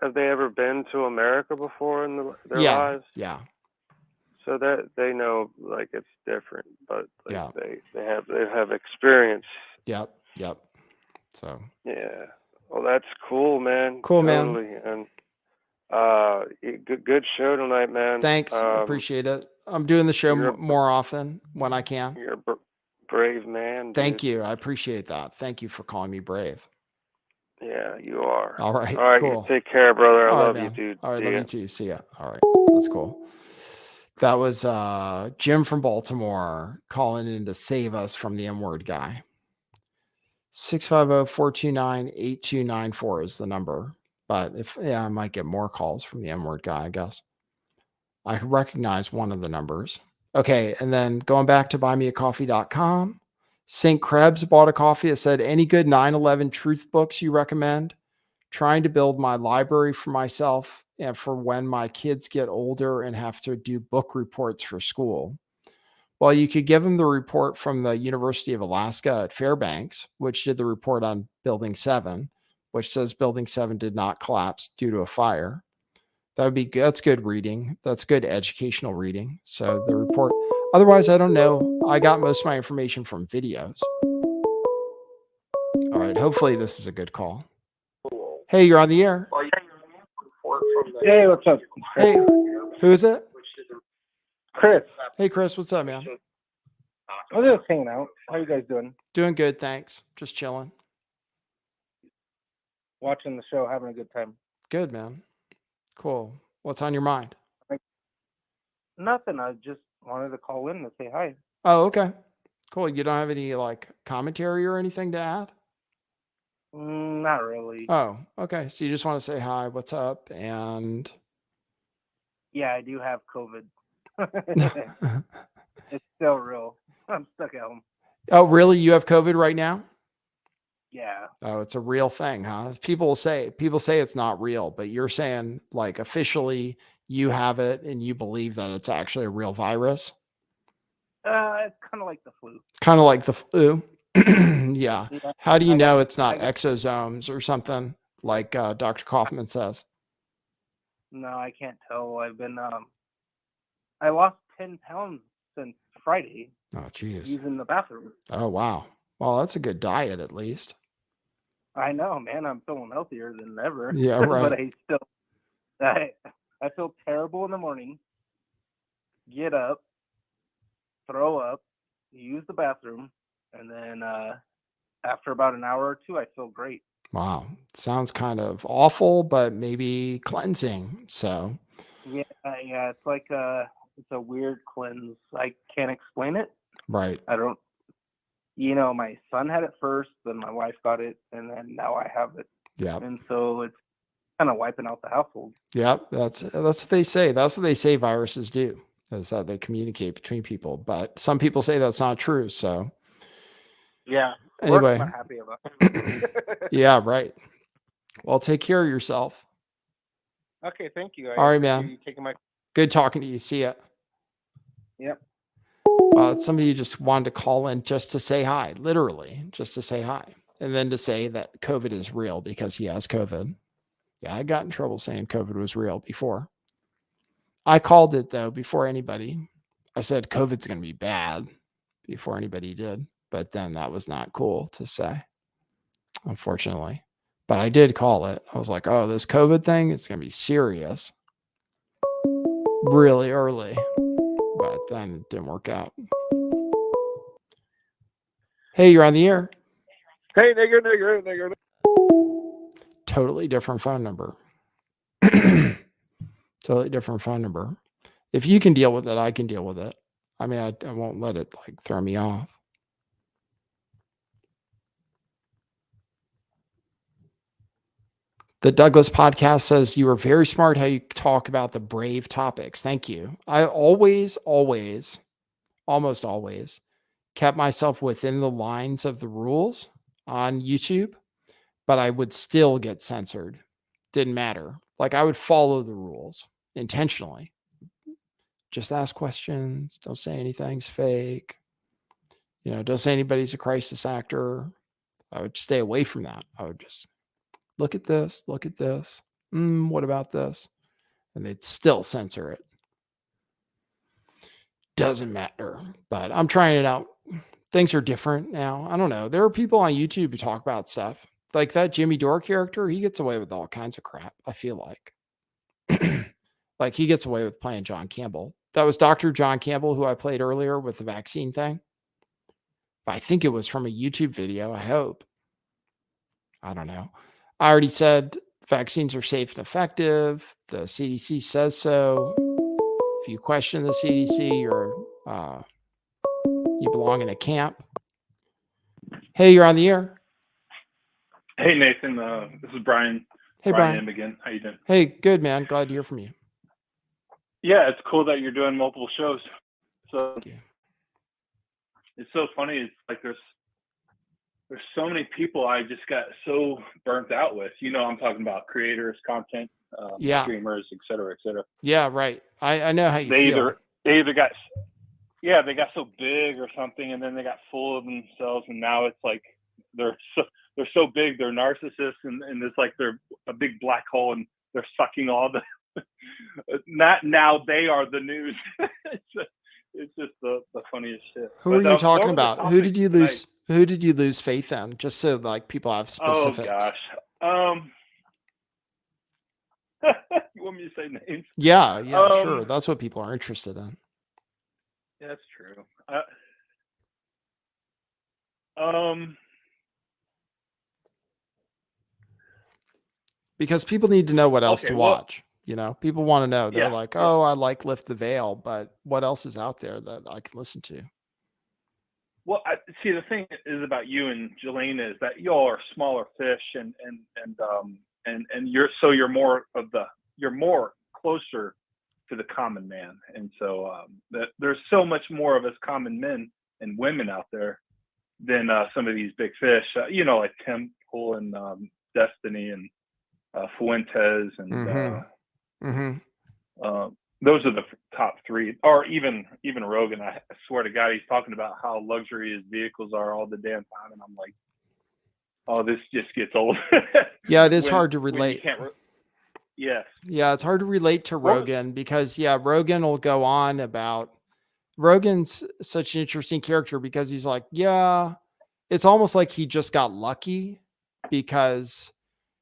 I: have they ever been to America before in their
A: Yeah.
I: lives?
A: Yeah.
I: So that they know like it's different, but like
A: Yeah.
I: they have experience.
A: Yep. So
I: Yeah. Well, that's cool, man.
A: cool,
I: Totally.
A: man.
I: And good show tonight, man.
A: Thanks. Appreciate it. I'm doing the show
I: You're
A: more often when I can.
I: you're a brave man,
A: Thank
I: dude.
A: you. I appreciate that. Thank you for calling me brave.
I: Yeah, you are.
A: All right.
I: All right,
A: Cool.
I: you take care, brother. I
A: All right,
I: love you,
A: man.
I: dude.
A: All right.
I: See
A: Love
I: ya.
A: you too. See ya. All right. That's cool. That was Jim from Baltimore calling in to save us from the M-word guy. 650-429-8294 is the number. But I might get more calls from the M-word guy, I guess. I recognize one of the numbers. Okay, and then going back to buymeacoffee.com, St. Krebs bought a coffee. It said, any good 9/11 truth books you recommend? Trying to build my library for myself and for when my kids get older and have to do book reports for school. Well, you could give them the report from the University of Alaska at Fairbanks, which did the report on Building 7, which says Building 7 did not collapse due to a fire. That would be good. That's good reading. That's good educational reading. So the report, otherwise, I don't know. I got most of my information from videos. All right. Hopefully this is a good call. Hey, you're on the air.
J: Hey, what's up?
A: Hey, who is it?
J: Chris.
A: Hey, Chris. What's up, man?
J: I was just hanging out. How you guys doing?
A: Doing good. Thanks. Just chilling.
J: Watching the show, having a good time.
A: Good, man. Cool. What's on your mind?
J: Nothing. I just wanted to call in and say hi.
A: Oh, okay. Cool. You don't have any like commentary or anything to add?
J: Not really.
A: Oh, okay. So you just want to say hi, what's up? And
J: Yeah, I do have COVID. It's still real. I'm stuck at home.
A: oh, really? You have COVID right now?
J: Yeah.
A: Oh, it's a real thing, huh? People say it's not real, but you're saying like officially you have it and you believe that it's actually a real virus.
J: It's kind of like the flu.
A: It's kind of like the flu. Yeah.
J: Yeah,
A: How do you
J: I got,
A: know it's
J: I
A: not
J: got.
A: exosomes or something like Dr. Kaufman says?
J: No, I can't tell. I lost 10 pounds since Friday
A: Oh, geez.
J: using the bathroom.
A: Oh, wow. Well, that's a good diet at least.
J: I know, man. I'm feeling healthier than ever.
A: Yeah,
J: But
A: right.
J: I feel terrible in the morning. Get up, throw up, use the bathroom, and then after about an hour or two, I feel great.
A: Wow. Sounds kind of awful, but maybe cleansing. So,
J: Yeah, yeah. It's a weird cleanse. I can't explain it.
A: right.
J: I don't. My son had it first, then my wife got it, and then now I have it.
A: Yeah.
J: And so it's kind of wiping out the household.
A: Yep, that's what they say. That's what they say viruses do, is that they communicate between people. But some people say that's not true. So
J: Yeah.
A: anyway,
J: We're not happy about it.
A: yeah, right. Well, take care of yourself.
J: Okay, thank you. I
A: All right,
J: appreciate
A: man.
J: you taking my.
A: Good talking to you. See ya.
J: Yep.
A: Somebody just wanted to call in just to say hi, literally, just to say hi, and then to say that COVID is real because he has COVID. Yeah, I got in trouble saying COVID was real before. I called it though before anybody. I said COVID's going to be bad before anybody did, but then that was not cool to say, unfortunately. But I did call it. I was like, "Oh, this COVID thing, it's going to be serious." Really early, but then it didn't work out. Hey, you're on the air.
I: Hey, nigger.
A: Totally different phone number. Totally different phone number. If you can deal with it, I can deal with it. I mean, I won't let it like throw me off. The Douglas podcast says you are very smart how you talk about the brave topics. Thank you. I always, almost always kept myself within the lines of the rules on YouTube, but I would still get censored. Didn't matter. Like I would follow the rules intentionally. Just ask questions. Don't say anything's fake. Don't say anybody's a crisis actor. I would stay away from that. I would just look at this, look at this. What about this? And they'd still censor it. Doesn't matter. But I'm trying it out. Things are different now. I don't know. There are people on YouTube who talk about stuff. Like that Jimmy Dore character, he gets away with all kinds of crap, I feel like. Like he gets away with playing John Campbell. That was Dr. John Campbell, who I played earlier with the vaccine thing. I think it was from a YouTube video. I hope. I don't know. I already said vaccines are safe and effective. The CDC says so. If you question the CDC, you belong in a camp. Hey, you're on the air.
K: Hey, Nathan. This is Brian.
A: Hey, Brian.
K: M again. How you doing?
A: Hey, good, man. Glad to hear from you.
K: Yeah, it's cool that you're doing multiple shows. So it's so funny. It's like there's so many people I just got so burnt out with. I'm talking about creators, content, streamers, et cetera, et cetera.
A: Yeah, right. I know how you feel.
K: They either got so big or something, and then they got full of themselves, and now it's like they're so big, they're narcissists, and it's like they're a big black hole, and they're sucking all the. Now they are the news. It's just the funniest shit.
A: Who are you talking about? Who did you lose? Who did you lose faith in? Just so like people have specifics.
K: Oh gosh. You want me to say names?
A: Yeah, sure. That's what people are interested in.
K: That's true.
A: Because people need to know what else to watch. People want to know. They're like, oh, I like Lift the Veil, but what else is out there that I can listen to?
K: Well, see, the thing is about you and Jelena is that y'all are smaller fish, and you're more closer to the common man, and so that there's so much more of us common men and women out there than some of these big fish. Like Tim pulling Destiny and Fuentes and those are the top three, or even Rogan. I swear to God, he's talking about how luxury his vehicles are all the damn time, and I'm like, oh, this just gets old.
A: Yeah, it is hard to relate.
K: Yes.
A: Yeah, it's hard to relate to Rogan because Rogan will go on about. Rogan's such an interesting character because he's like, yeah, it's almost like he just got lucky because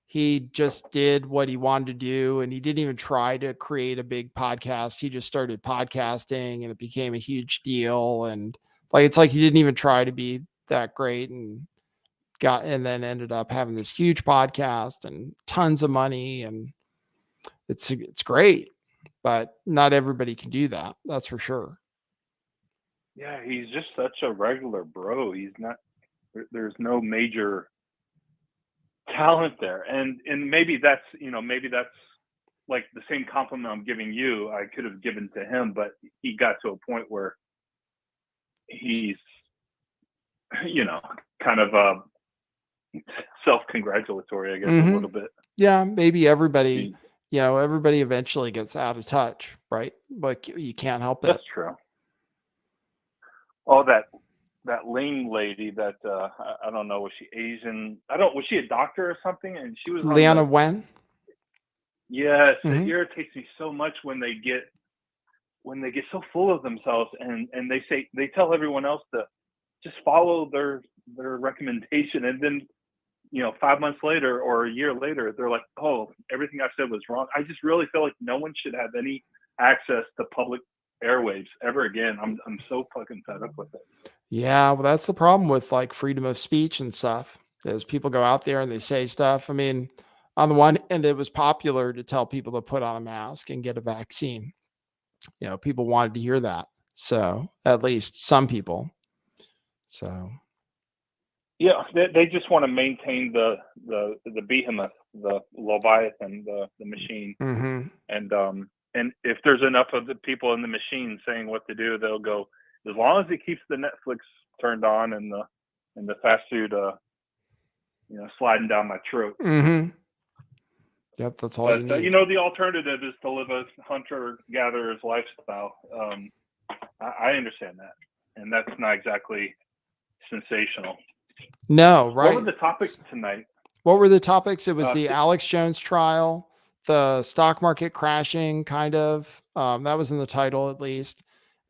A: he just did what he wanted to do and he didn't even try to create a big podcast. He just started podcasting and it became a huge deal. And like, it's like he didn't even try to be that great and then ended up having this huge podcast and tons of money. And it's great, but not everybody can do that. That's for sure.
K: Yeah, he's just such a regular bro. He's not. There's no major talent there, and maybe that's like the same compliment I'm giving you. I could have given to him, but he got to a point where he's, kind of self-congratulatory, I guess, a little bit.
A: Yeah, maybe everybody. Everybody eventually gets out of touch, right? Like you can't help it.
K: That's true. Oh, that Lane lady that I don't know, was she Asian? Was she a doctor or something? And she was
A: Leanna Wen.
K: Yes, it irritates me so much when they get so full of themselves and they tell everyone else to just follow their recommendation, and then 5 months later or a year later they're like, oh, everything I said was wrong. I just really feel like no one should have any access to public airwaves ever again. I'm so fucking fed up with it.
A: Yeah, well, that's the problem with like freedom of speech and stuff. Is people go out there and they say stuff. I mean, on the one hand, it was popular to tell people to put on a mask and get a vaccine. People wanted to hear that. So at least some people. So
K: yeah, they just want to maintain the behemoth, the Leviathan, the machine, and if there's enough of the people in the machine saying what to do, they'll go, as long as it keeps the Netflix turned on and the fast food, sliding down my throat.
A: Yep, that's all you need.
K: The alternative is to live a hunter-gatherer's lifestyle. I understand that, and that's not exactly sensational.
A: No, right.
K: What were the topics tonight?
A: What were the topics? It was the Alex Jones trial, the stock market crashing, kind of. That was in the title, at least.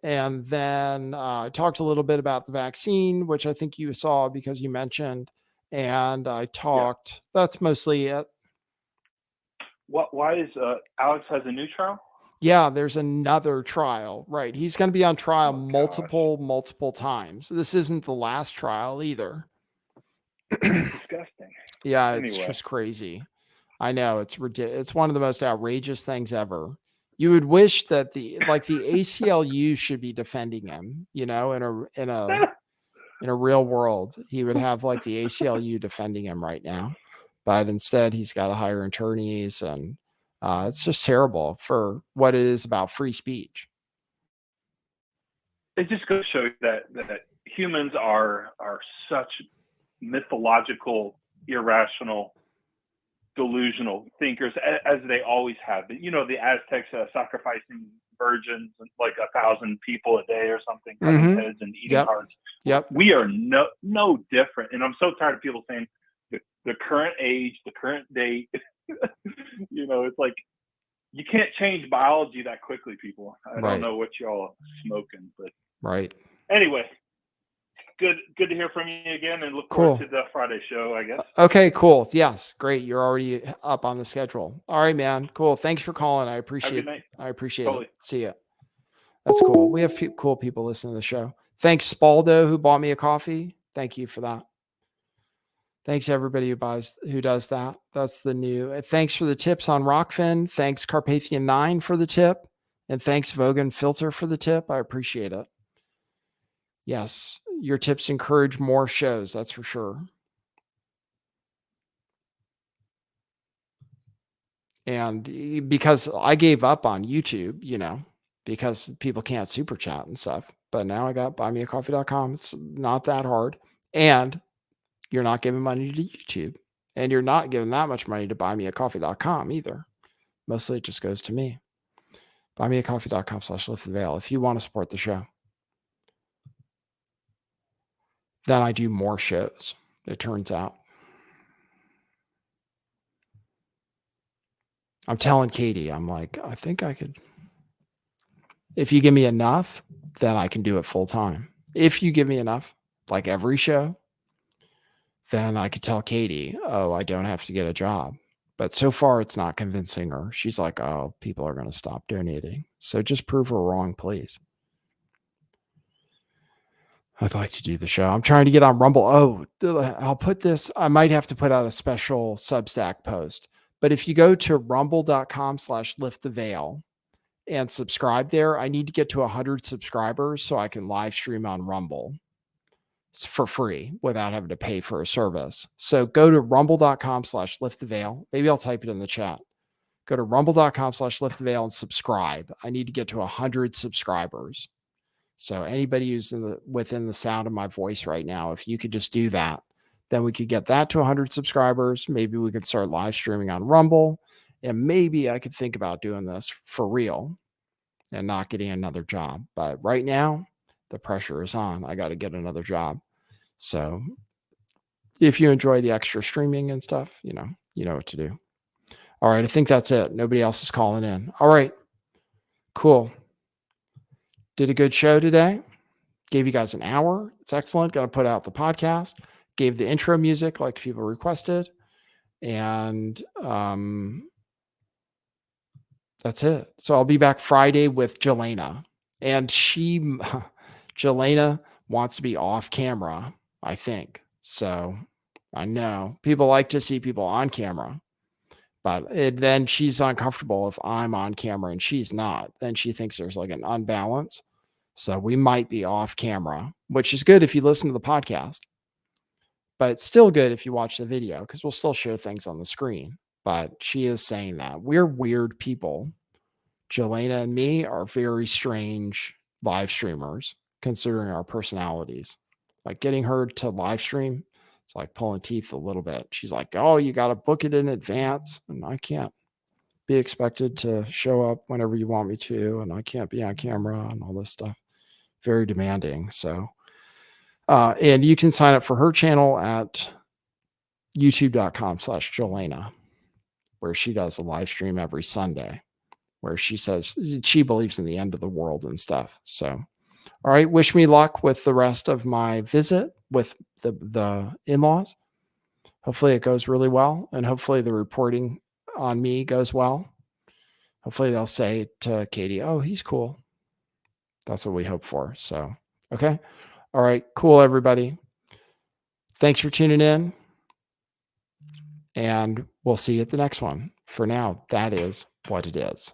A: And then I talked a little bit about the vaccine, which I think you saw because you mentioned. And I talked, that's mostly it.
K: Why is Alex has a new trial?
A: Yeah, there's another trial, right? He's going to be on trial multiple times. This isn't the last trial either.
K: Disgusting.
A: Yeah, it's just crazy. I know, it's ridiculous. It's one of the most outrageous things ever. You would wish that the ACLU should be defending him, in a real world. He would have like the ACLU defending him right now. But instead he's got to hire attorneys, and it's just terrible for what it is about free speech.
K: It just goes to show you that humans are such mythological, irrational, delusional thinkers, as they always have been. The Aztecs sacrificing virgins, like 1,000 people a day or something, cutting heads and eating hearts.
A: Yep.
K: We are no different. And I'm so tired of people saying the current age, the current date. It's like, you can't change biology that quickly, people. I don't know what y'all are smoking, but
A: right.
K: Anyway, good to hear from you again, and look forward to the Friday show, I guess.
A: Okay, cool. Yes, great. You're already up on the schedule. All right, man. Cool. Thanks for calling. I appreciate it. I appreciate it. See ya. That's cool. We have cool people listening to the show. Thanks, Spaldo, who bought me a coffee. Thank you for that. Thanks everybody who does that. That's the new. Thanks for the tips on Rockfin. Thanks Carpathian 9 for the tip, and thanks Vogan Filter for the tip. I appreciate it. Yes, your tips encourage more shows. That's for sure. And because I gave up on YouTube, because people can't super chat and stuff. But now I got buymeacoffee.com. It's not that hard, and you're not giving money to YouTube. And you're not giving that much money to buymeacoffee.com either. Mostly it just goes to me. Buymeacoffee.com/lifttheveil if you want to support the show. Then I do more shows, it turns out. I'm telling Katie, I'm like, I think I could, if you give me enough, then I can do it full time. If you give me enough, like every show, then I could tell Katie, oh, I don't have to get a job. But so far, it's not convincing her. She's like, oh, people are going to stop donating. So just prove her wrong, please. I'd like to do the show. I'm trying to get on Rumble. Oh, I'll put this. I might have to put out a special Substack post. But if you go to rumble.com/lifttheveil and subscribe there, I need to get to 100 subscribers so I can live stream on Rumble. It's for free without having to pay for a service. So go to rumble.com/lifttheveil. Maybe I'll type it in the chat. Go to rumble.com/lifttheveil and subscribe. I need to get to 100 subscribers. So anybody who's within the sound of my voice right now, if you could just do that, then we could get that to 100 subscribers. Maybe we could start live streaming on Rumble, and maybe I could think about doing this for real and not getting another job. But right now, the pressure is on. I got to get another job. So if you enjoy the extra streaming and stuff, you know what to do. All right. I think that's it. Nobody else is calling in. All right. Cool. Did a good show today. Gave you guys an hour. It's excellent. Going to put out the podcast. Gave the intro music like people requested. And that's it. So I'll be back Friday with Jelena. And Jelena wants to be off camera, I think. So I know people like to see people on camera. But then she's uncomfortable if I'm on camera and she's not. Then she thinks there's like an unbalance. So we might be off camera, which is good if you listen to the podcast. But it's still good if you watch the video because we'll still show things on the screen. But she is saying that. We're weird people. Jelena and me are very strange live streamers considering our personalities. Like getting her to live stream, it's like pulling teeth a little bit. She's like, oh, you got to book it in advance. And I can't be expected to show up whenever you want me to. And I can't be on camera and all this stuff. Very demanding. So, and you can sign up for her channel at youtube.com/Jelena, where she does a live stream every Sunday, where she says she believes in the end of the world and stuff. So, all right. Wish me luck with the rest of my visit with the in-laws. Hopefully it goes really well. And hopefully the reporting on me goes well. Hopefully they'll say to Katie, oh, he's cool. That's what we hope for. So, okay. All right. Cool, everybody. Thanks for tuning in. And we'll see you at the next one. For now, that is what it is.